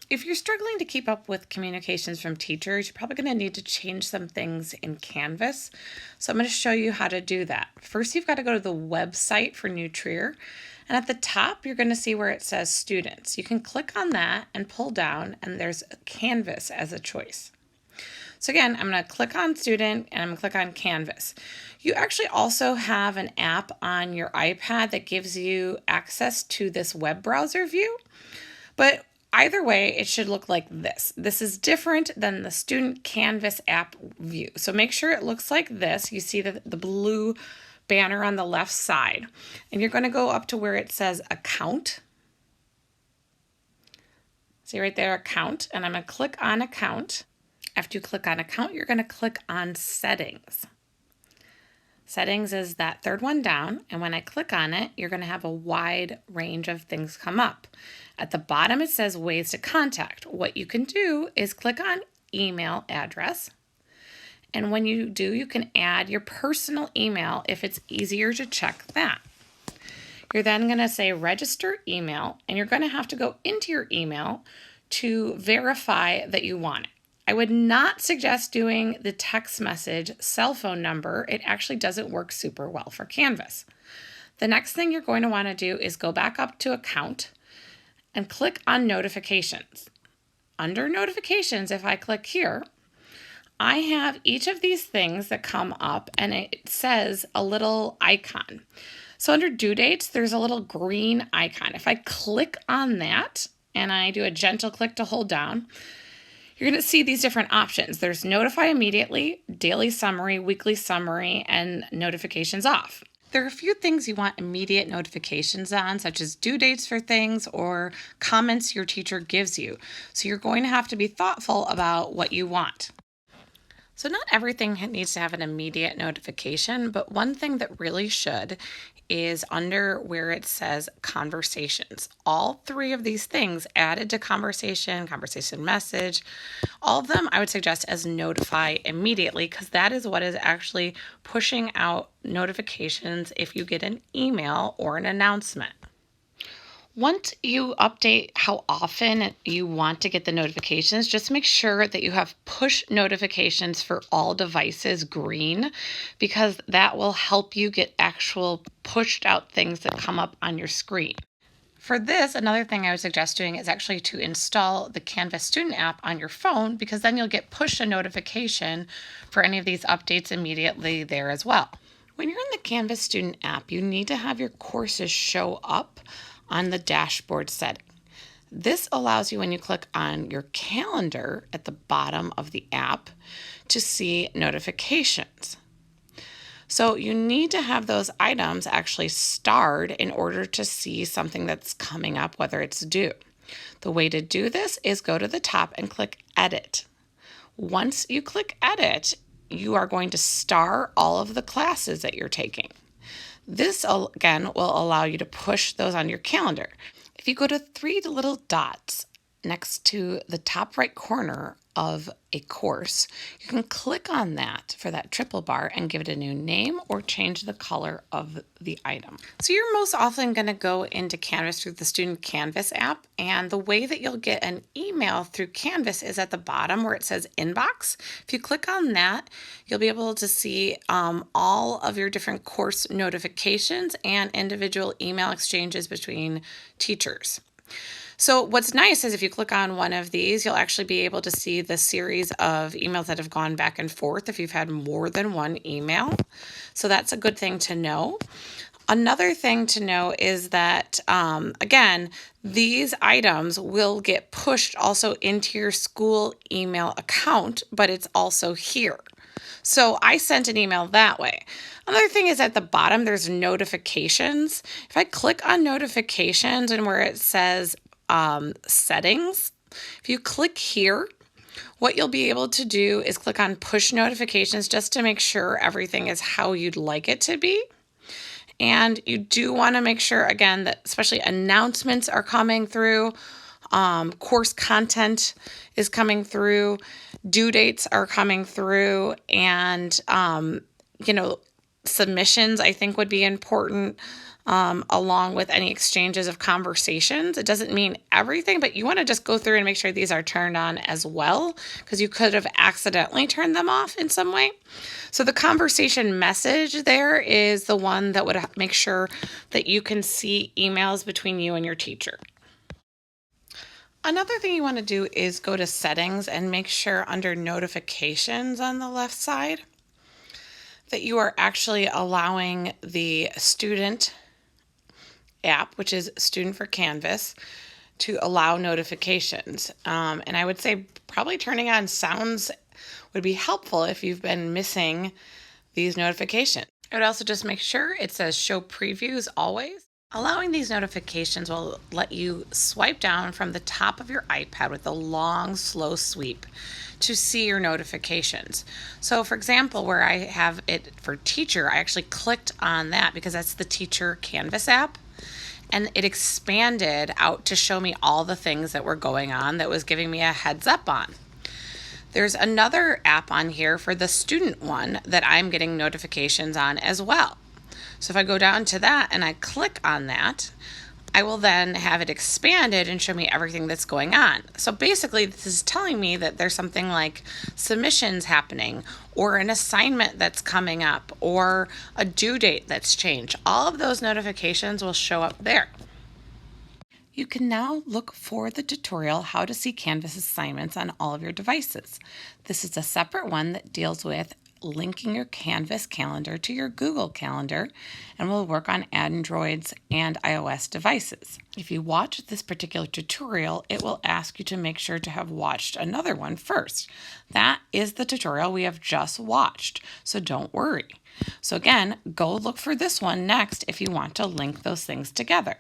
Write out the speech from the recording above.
If you're struggling to keep up with communications from teachers, you're probably going to need to change some things in Canvas. So I'm going to show you how to do that. First, you've got to go to the website for New Trier. And at the top, you're going to see where it says Students. You can click on that and pull down, and there's Canvas as a choice. So again, I'm going to click on Student, and I'm going to click on Canvas. You actually also have an app on your iPad that gives you access to this web browser view. But either way, it should look like this. This is different than the Student Canvas app view. So make sure it looks like this. You see the blue banner on the left side. And you're going to go up to where it says Account. See right there, Account. And I'm going to click on Account. After you click on Account, you're going to click on Settings. Settings is that third one down, and when I click on it, you're going to have a wide range of things come up. At the bottom, it says Ways to Contact. What you can do is click on Email Address, and when you do, you can add your personal email if it's easier to check that. You're then going to say Register Email, and you're going to have to go into your email to verify that you want it. I would not suggest doing the text message cell phone number. It actually doesn't work super well for Canvas. The next thing you're going to want to do is go back up to Account and click on Notifications. Under Notifications, if I click here, I have each of these things that come up and it says a little icon. So under Due Dates, there's a little green icon. If I click on that and I do a gentle click to hold down, you're going to see these different options. There's Notify Immediately, Daily Summary, Weekly Summary, and Notifications Off. There are a few things you want immediate notifications on, such as due dates for things or comments your teacher gives you. So you're going to have to be thoughtful about what you want. So not everything needs to have an immediate notification, but one thing that really should is under where it says Conversations. All three of these things added to conversation message, all of them I would suggest as Notify Immediately, because that is what is actually pushing out notifications if you get an email or an announcement. Once you update how often you want to get the notifications, just make sure that you have push notifications for all devices green, because that will help you get actual pushed out things that come up on your screen. For this, another thing I would suggest doing is actually to install the Canvas Student app on your phone, because then you'll get push a notification for any of these updates immediately there as well. When you're in the Canvas Student app, you need to have your courses show up on the dashboard setting. This allows you, when you click on your calendar at the bottom of the app, to see notifications. So you need to have those items actually starred in order to see something that's coming up, whether it's due. The way to do this is go to the top and click Edit. Once you click Edit, you are going to star all of the classes that you're taking. This, again, will allow you to push those on your calendar. If you go to three little dots next to the top right corner of a course, you can click on that for that triple bar and give it a new name or change the color of the item. So you're most often going to go into Canvas through the Student Canvas app, and the way that you'll get an email through Canvas is at the bottom where it says Inbox. If you click on that, you'll be able to see all of your different course notifications and individual email exchanges between teachers. So what's nice is if you click on one of these, you'll actually be able to see the series of emails that have gone back and forth if you've had more than one email. So that's a good thing to know. Another thing to know is that, again, these items will get pushed also into your school email account, but it's also here. So I sent an email that way. Another thing is at the bottom, there's notifications. If I click on notifications and where it says settings, if you click here, what you'll be able to do is click on push notifications just to make sure everything is how you'd like it to be. And you do want to make sure, again, that especially announcements are coming through, course content is coming through, due dates are coming through, and, submissions I think would be important. along with any exchanges of conversations. It doesn't mean everything, but you want to just go through and make sure these are turned on as well, because you could have accidentally turned them off in some way. So the conversation message there is the one that would make sure that you can see emails between you and your teacher. Another thing you want to do is go to settings and make sure under notifications on the left side that you are actually allowing the student app, which is Student for Canvas, to allow notifications. And I would say probably turning on sounds would be helpful if you've been missing these notifications. I would also just make sure it says show previews always. Allowing these notifications will let you swipe down from the top of your iPad with a long, slow sweep to see your notifications. So for example, where I have it for teacher, I actually clicked on that because that's the Teacher Canvas app. And it expanded out to show me all the things that were going on that was giving me a heads up on. There's another app on here for the student one that I'm getting notifications on as well. So if I go down to that and I click on that, I will then have it expanded and show me everything that's going on. So basically, this is telling me that there's something like submissions happening, or an assignment that's coming up, or a due date that's changed. All of those notifications will show up there. You can now look for the tutorial How to See Canvas Assignments on all of your devices. This is a separate one that deals with linking your Canvas calendar to your Google Calendar, and will work on Androids and iOS devices. If you watch this particular tutorial, it will ask you to make sure to have watched another one first. That is the tutorial we have just watched, so don't worry. So again, go look for this one next if you want to link those things together.